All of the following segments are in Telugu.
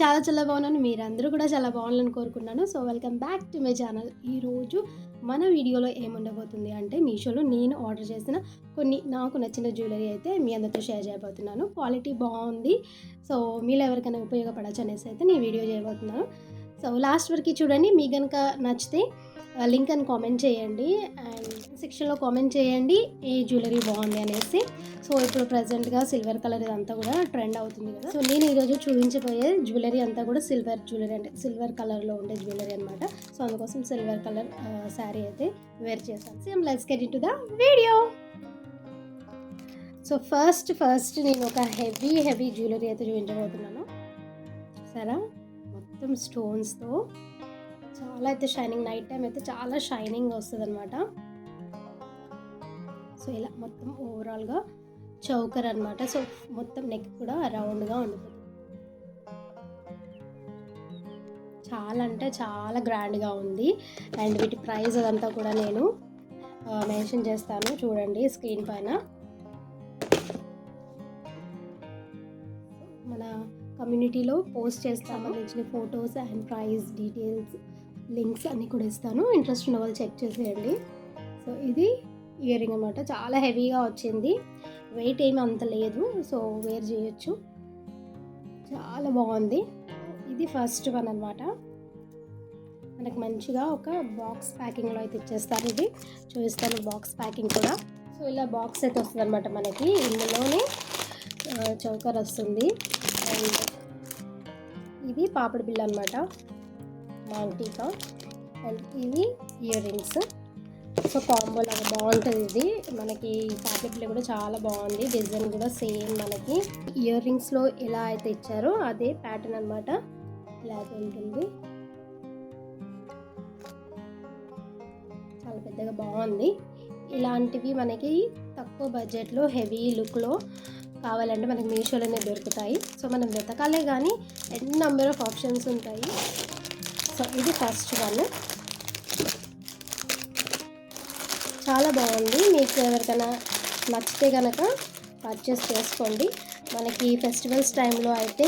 చాలా చాలా బాగున్నాను. మీరందరూ కూడా చాలా బాగుండాలని కోరుకుంటున్నాను. So welcome back to my channel. ఈరోజు మన వీడియోలో ఏముండబోతుంది అంటే మీషోలో నేను ఆర్డర్ చేసిన కొన్ని నాకు నచ్చిన జ్యువెలరీ అయితే మీ అందరితో షేర్ చేయబోతున్నాను. క్వాలిటీ బాగుంది. సో మీలో ఎవరికైనా ఉపయోగపడచ్చు అనేసి అయితే నేను వీడియో చేయబోతున్నాను. సో లాస్ట్ వరకు చూడండి. మీకు కనుక నచ్చితే లింక్ అని కామెంట్ చేయండి అండ్ సెక్షన్లో కామెంట్ చేయండి ఏ జ్యువెలరీ బాగుంది అనేసి. సో ఇప్పుడు ప్రజెంట్గా సిల్వర్ కలర్ ఇదంతా కూడా ట్రెండ్ అవుతుంది కదా. సో నేను ఈరోజు చూపించబోయే జ్యువెలరీ అంతా కూడా సిల్వర్ జ్యువెలరీ, అంటే సిల్వర్ కలర్లో ఉండే జ్యువెలరీ అనమాట. సో అందుకోసం సిల్వర్ కలర్ శారీ అయితే వేర్ చేశాను. So let's get into the video. So first నేను ఒక హెవీ జ్యువెలరీ అయితే చూపించబోతున్నాను. సరే, మొత్తం స్టోన్స్తో చాలా అయితే షైనింగ్, నైట్ టైం అయితే చాలా షైనింగ్ వస్తుంది అనమాట. సో ఇలా మొత్తం ఓవరాల్గా చౌకర్ అనమాట. సో మొత్తం నెక్ కూడా రౌండ్గా ఉండిపోతుంది. చాలా అంటే చాలా గ్రాండ్గా ఉంది. అండ్ వీటి ప్రైస్ అదంతా కూడా నేను మెన్షన్ చేస్తాను, చూడండి స్క్రీన్ పైన. మన కమ్యూనిటీలో పోస్ట్ చేస్తాను, సంబంధించిన photos and price details links అన్నీ కూడా ఇస్తాను. ఇంట్రెస్ట్ ఉన్న వాళ్ళు చెక్ చేసేయండి. సో ఇది ఇయర్ రింగ్ అనమాట. చాలా హెవీగా వచ్చింది, వెయిట్ ఏమి అంత లేదు. సో వేర్ చేయొచ్చు, చాలా బాగుంది. ఇది ఫస్ట్ వన్ అనమాట. మనకు మంచిగా ఒక బాక్స్ ప్యాకింగ్లో అయితే ఇచ్చేస్తారు. ఇది చూపిస్తాను బాక్స్ ప్యాకింగ్ కూడా. సో ఇలా బాక్స్ అయితే వస్తుంది అనమాట మనకి. ఇందులోనే చౌకర్ వస్తుంది అండ్ ఇది పాపడి బిల్ల అనమాట, మాంటీకా. అండ్ ఇవి ఇయర్ రింగ్స్. సో కాంబో లాగా బాగుంటుంది ఇది. మనకి పాపడి బిల్ల కూడా చాలా బాగుంది, డిజైన్ కూడా సేమ్ మనకి ఇయర్ రింగ్స్లో ఎలా అయితే ఇచ్చారో అదే ప్యాటర్న్ అనమాట. ఇలా అయితే ఉంటుంది, చాలా పెద్దగా బాగుంది. ఇలాంటివి మనకి తక్కువ బడ్జెట్లో హెవీ లుక్లో కావాలంటే మనకి మీషోలోనే దొరుకుతాయి. సో మనం వెతకాలే కానీ ఎన్ని నెంబర్ ఆఫ్ ఆప్షన్స్ ఉంటాయి. సో ఇది ఫస్ట్ వన్, చాలా బాగుంది. మీకు ఎవరికైనా నచ్చితే కనుక పర్చేస్ చేసుకోండి. మనకి ఫెస్టివల్స్ టైంలో అయితే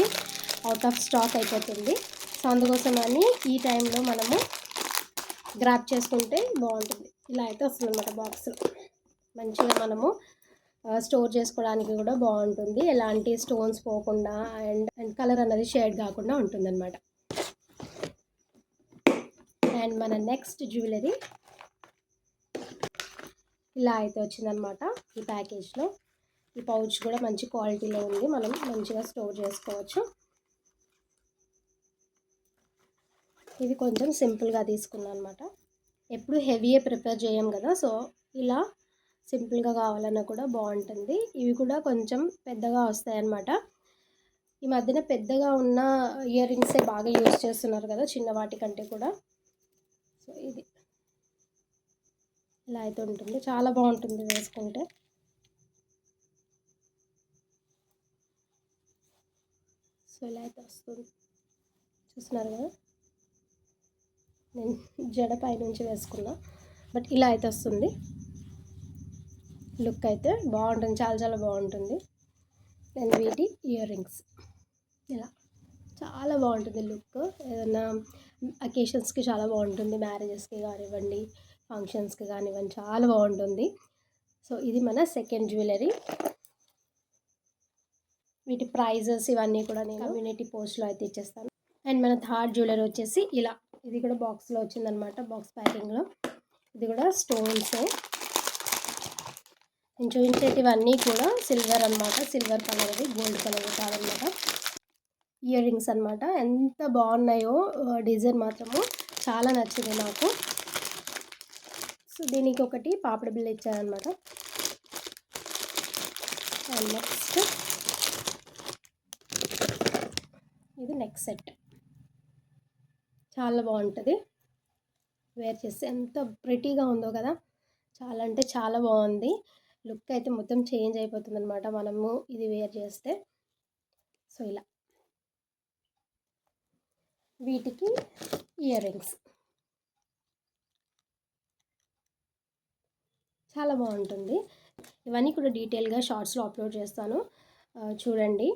అవుట్ ఆఫ్ స్టాక్ అయిపోతుంది. సో అందుకోసమని ఈ టైంలో మనము గ్రాప్ చేసుకుంటే బాగుంటుంది. ఇలా అయితే వస్తుంది అన్నమాట బాక్స్. మంచిగా మనము స్టోర్ చేసుకోవడానికి కూడా బాగుంటుంది, ఎలాంటి స్టోన్స్ పోకుండా అండ్ కలర్ అన్నది షేడ్ కాకుండా ఉంటుందన్నమాట. అండ్ మన నెక్స్ట్ జ్యువెలరీ ఇలా అయితే వచ్చిందనమాట ఈ ప్యాకేజ్లో. ఈ పౌచ్ కూడా మంచి క్వాలిటీలో ఉంది, మనం మంచిగా స్టోర్ చేసుకోవచ్చు. ఇది కొంచెం సింపుల్గా తీసుకున్నాను అనమాట. ఎప్పుడు హెవీయే ప్రిపేర్ చేయం కదా, సో ఇలా సింపుల్గా కావాలన్నా కూడా బాగుంటుంది. ఇవి కూడా కొంచెం పెద్దగా వస్తాయి అన్నమాట. ఈ మధ్యన పెద్దగా ఉన్న ఇయర్ రింగ్సే బాగా యూజ్ చేస్తున్నారు కదా, చిన్న వాటి కంటే కూడా. సో ఇది ఇలా అయితే ఉంటుంది, చాలా బాగుంటుంది వేసుకుంటే. సో ఇలా అయితే వస్తుంది, చూస్తున్నారు కదా. నేను జడ పైనుంచి వేసుకున్నా, బట్ ఇలా అయితే వస్తుంది. లుక్ అయితే బాగుంటుంది, చాలా చాలా బాగుంటుంది. అండ్ వీటి ఇయర్ రింగ్స్ ఇలా చాలా బాగుంటుంది లుక్. ఏదైనా అకేషన్స్కి చాలా బాగుంటుంది, మ్యారేజెస్కి కానివ్వండి, ఫంక్షన్స్కి కానివ్వండి, చాలా బాగుంటుంది. సో ఇది మన సెకండ్ జ్యువెలరీ. వీటి ప్రైజెస్ ఇవన్నీ కూడా నేను కమ్యూనిటీ పోస్ట్లో అయితే ఇచ్చేస్తాను. అండ్ మన థర్డ్ జ్యువెలరీ వచ్చేసి ఇలా, ఇది కూడా బాక్స్లో వచ్చిందనమాట, బాక్స్ ప్యాకింగ్లో. ఇది కూడా స్టోన్సే. నేను చూపించేటివన్నీ కూడా సిల్వర్ అనమాట, సిల్వర్ కలర్, అది గోల్డ్ కలర్ కాదనమాట. ఇయర్ రింగ్స్ అనమాట. ఎంత బాగున్నాయో, డిజైన్ మాత్రము చాలా నచ్చింది నాకు. సో దీనికి ఒకటి పాపడి బిల్ల ఇచ్చారనమాట. అండ్ నెక్స్ట్ ఇది నెక్స్ట్ సెట్, చాలా బాగుంటుంది వేర్ చేస్తే. ఎంత ప్రిటీగా ఉందో కదా, చాలా అంటే చాలా బాగుంది. లుక్ అయితే మొత్తం చేంజ్ అయిపోతుంది అనమాట మనము ఇది వేర్ చేస్తే. సో ఇలా వీటికి ఇయర్ రింగ్స్ చాలా బాగుంటుంది. ఇవన్నీ కూడా డీటెయిల్గా షార్ట్స్లో అప్లోడ్ చేస్తాను, చూడండి.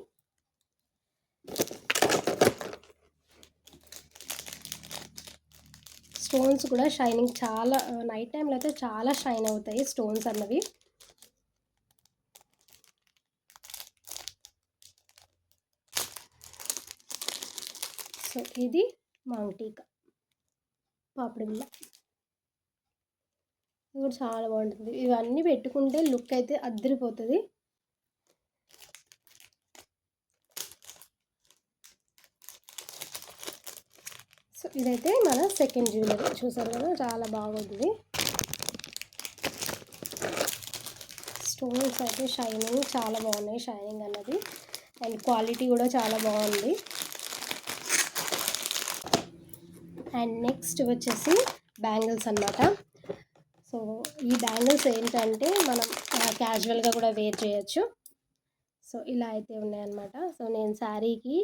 స్టోన్స్ కూడా షైనింగ్ చాలా నైట్ టైంలో అయితే చాలా షైన్ అవుతాయి స్టోన్స్ అన్నవి. సో ఇది మాంగ్టీకా పాపిడి బిళ్ళ, ఇది కూడా చాలా బాగుంటుంది. ఇవన్నీ పెట్టుకుంటే లుక్ అయితే అద్దరిపోతుంది. సో ఇదైతే మన సెకండ్ జ్యువెలరీ చూసారు కదా, చాలా బాగుంటుంది. స్టోన్స్ అయితే షైనింగ్ చాలా బాగున్నాయి, షైనింగ్ అన్నది అండ్ క్వాలిటీ కూడా చాలా బాగుంది. అండ్ నెక్స్ట్ వచ్చేసి బ్యాంగిల్స్ అన్నమాట. సో ఈ బ్యాంగిల్స్ ఏంటంటే మనం క్యాజువల్గా కూడా వేర్ చేయొచ్చు. సో ఇలా అయితే ఉన్నాయన్నమాట. సో నేను శారీకి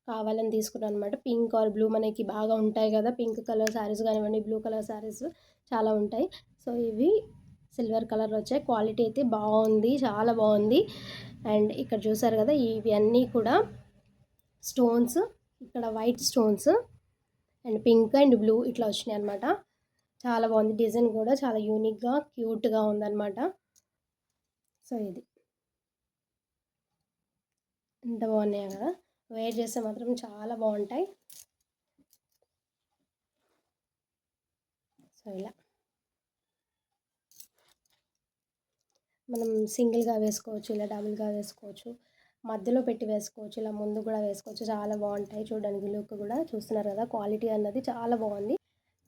కావాలని తీసుకున్నాను అనమాట. పింక్ ఆర్ బ్లూ మనకి బాగా ఉంటాయి కదా, పింక్ కలర్ శారీస్ కానివ్వండి, బ్లూ కలర్ శారీస్ చాలా ఉంటాయి. సో ఇవి సిల్వర్ కలర్ వచ్చాయి, క్వాలిటీ అయితే బాగుంది, చాలా బాగుంది. అండ్ ఇక్కడ చూసారు కదా, ఇవి అన్నీ కూడా స్టోన్స్, ఇక్కడ white stones and pink and blue ఇట్లా వచ్చినాయి అనమాట. చాలా బాగుంది, డిజైన్ కూడా చాలా యూనిక్గా క్యూట్గా ఉందన్నమాట. సో ఇది ఎంత బాగున్నాయి కదా, వేర్ చేస్తే మాత్రం చాలా బాగుంటాయి. సో ఇలా మనం సింగిల్గా వేసుకోవచ్చు, ఇలా డబుల్గా వేసుకోవచ్చు, మధ్యలో పెట్టి వేసుకోవచ్చు, ఇలా ముందు కూడా వేసుకోవచ్చు. చాలా బాగుంటాయి చూడడానికి, లుక్ కూడా చూస్తున్నారు కదా, క్వాలిటీ అన్నది చాలా బాగుంది.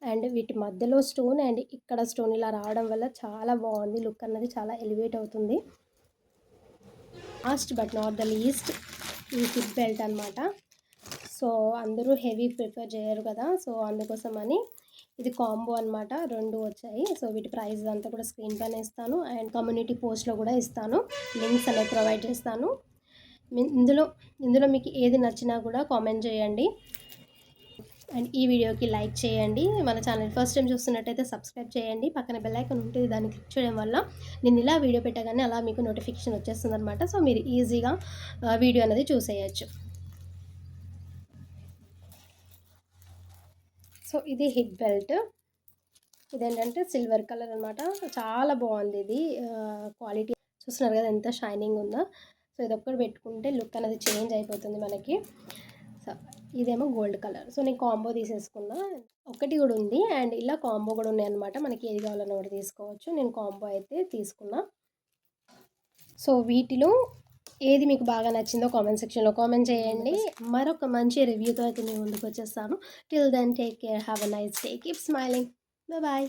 అండ్ వీటి మధ్యలో స్టోన్ అండ్ ఇక్కడ స్టోన్ ఇలా రావడం వల్ల చాలా బాగుంది, లుక్ అన్నది చాలా ఎలివేట్ అవుతుంది. Last but not the least ఈ హిప్ బెల్ట్ అనమాట. సో అందరూ హెవీ ప్రిఫర్ చేయరు కదా, సో అందుకోసమని ఇది కాంబో అనమాట, 2 వచ్చాయి. సో వీటి ప్రైస్ అంతా కూడా స్క్రీన్ పైన ఇస్తాను అండ్ కమ్యూనిటీ పోస్ట్లో కూడా ఇస్తాను, లింక్స్ అనేవి ప్రొవైడ్ చేస్తాను. ఇందులో మీకు ఏది నచ్చినా కూడా కామెంట్ చేయండి అండ్ ఈ వీడియోకి లైక్ చేయండి. మన ఛానల్ ఫస్ట్ టైం చూస్తున్నట్టయితే సబ్స్క్రైబ్ చేయండి, పక్కన బెల్ ఐకాన్ ఉంటుంది, దాన్ని క్లిక్ చేయడం వల్ల నేను ఇలా వీడియో పెట్టగానే అలా మీకు నోటిఫికేషన్ వచ్చేస్తుంది అనమాట. సో మీరు ఈజీగా వీడియో అనేది చూసేయచ్చు. సో ఇది హిప్ బెల్ట్, ఇదేంటంటే సిల్వర్ కలర్ అనమాట, చాలా బాగుంది. ఇది క్వాలిటీ చూస్తున్నారు కదా ఎంత షైనింగ్ ఉందో. సో ఇది ఒక్కటి పెట్టుకుంటే లుక్ అనేది చేంజ్ అయిపోతుంది మనకి. సో ఇదేమో గోల్డ్ కలర్. సో నేను కాంబో తీసేసుకున్నా, ఒకటి కూడా ఉంది అండ్ ఇలా కాంబో కూడా ఉన్నాయి అనమాట. మనకి ఏది కావాలన్నా కూడా తీసుకోవచ్చు. నేను కాంబో అయితే తీసుకున్నా. సో వీటిలో ఏది మీకు బాగా నచ్చిందో కామెంట్ సెక్షన్లో కామెంట్ చేయండి. మరొక మంచి రివ్యూతో అయితే నేను ముందుకు వచ్చేస్తాను. Till then take care, have a nice day, keep smiling, bye.